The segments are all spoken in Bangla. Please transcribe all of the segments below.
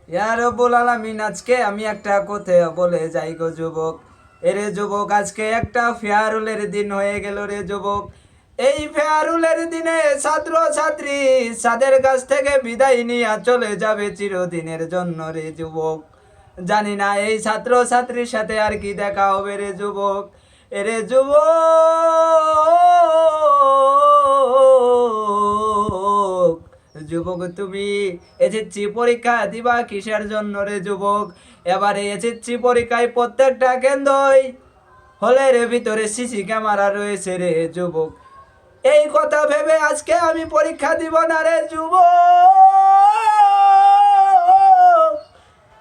ইয়া রব্বুল আলামিন, আজকে আমি একটা কথা বলে যাই গো যুবক। এরে যুবক, আজকে একটা ফেয়ারুলের দিন হয়ে গেল রে যুবক। এই ফেয়ারুলের দিনে ছাত্র ছাত্রী তাদের কাছ থেকে বিদায় নিয়ে চলে যাবে চিরদিনের জন্য রে যুবক। জানি না এই ছাত্র ছাত্রীর সাথে আর কি দেখা হবে রে যুবক। এরে যুবক, যুবক তুমি এসএসসি পরীক্ষা দিবা কিসের জন্য রে যুবক? এবারে এসএসসি পরীক্ষায় প্রত্যেকটা কেন্দ্রই হলের ভিতরে সিসি ক্যামেরা রয়েছে রে যুবক। এই কথা ভেবে আজকে আমি পরীক্ষা দিব না রে যুবক।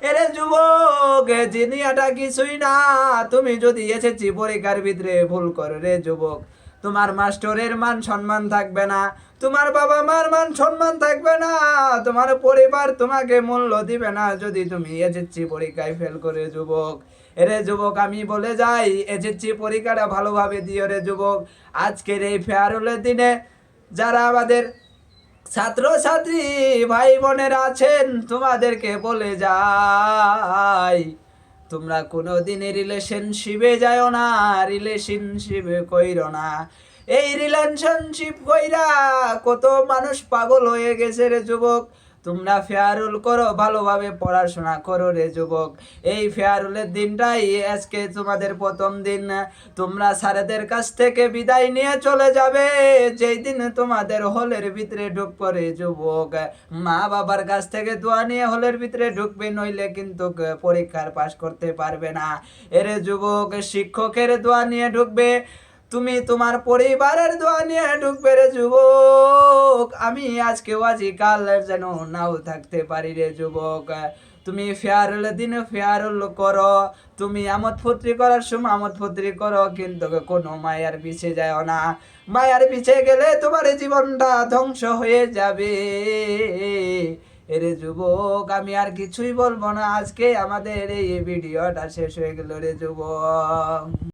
এরে যুবক, এ দুনিয়াটা কিছুই না। তুমি যদি এসএসসি পরীক্ষার ভিতরে ভুল করো রে যুবক, তোমার মাস্টরের মান সম্মান থাকবে না, তোমার বাবা মার মান সম্মান থাকবে না, তোমার পরিবার তোমাকে মূল্য দিবে না যদি তুমি এসএসসি পরীক্ষায় ফেল করে যুবক। এরে যুবক, আমি বলে যাই এসএসসি পরীক্ষাটা ভালোভাবে দিও রে যুবক। আজকের এই ফেয়ারওয়েলের দিনে যারা আমাদের ছাত্র ছাত্রী ভাই বোনেরা আছেন, তোমাদেরকে বলে যাই, তোমরা কোনোদিনই রিলেশনশিপে যাও না, রিলেশনশিপে কইরো না। এই রিলেশনশিপ কইরা কত মানুষ পাগল হয়ে গেছে রে যুবক। তোমরা ফেয়ারুল করো, ভালোভাবে পড়াশোনা করো রে যুবক। এই ফেয়ারুলের দিনটাই আজকে তোমাদের প্রথম দিন। তোমরা স্যারেদের কাছ থেকে বিদায় নিয়ে চলে যাবে যেই দিন তোমাদের হলের ভিতরে ঢুকবে রে যুবক। মা বাবার কাছ থেকে দোয়া নিয়ে হলের ভিতরে ঢুকবে, নইলে কিন্তু পরীক্ষার পাশ করতে পারবে না। এরে যুবক, শিক্ষকের দোয়া নিয়ে ঢুকবে, তুমি তোমার পরিবারের দোয়া নিয়ে ঢুকবে রে যুবক। আমি আজকেও আজি কাল যেন নাও থাকতে পারি রে যুবক। তুমি ফেয়ারুল দিনে ফেয়ারুল করো, তুমি আমোদ ফুর্তি করার সময় আমোদ ফুর্তি করো, কিন্তু কোনো মায়ার পিছে যাও না। মায়ার পিছে গেলে তোমার জীবনটা ধ্বংস হয়ে যাবে। এরে যুবক, আমি আর কিছুই বলবো না, আজকে আমাদের এই ভিডিওটা শেষ হয়ে গেল রে যুবক।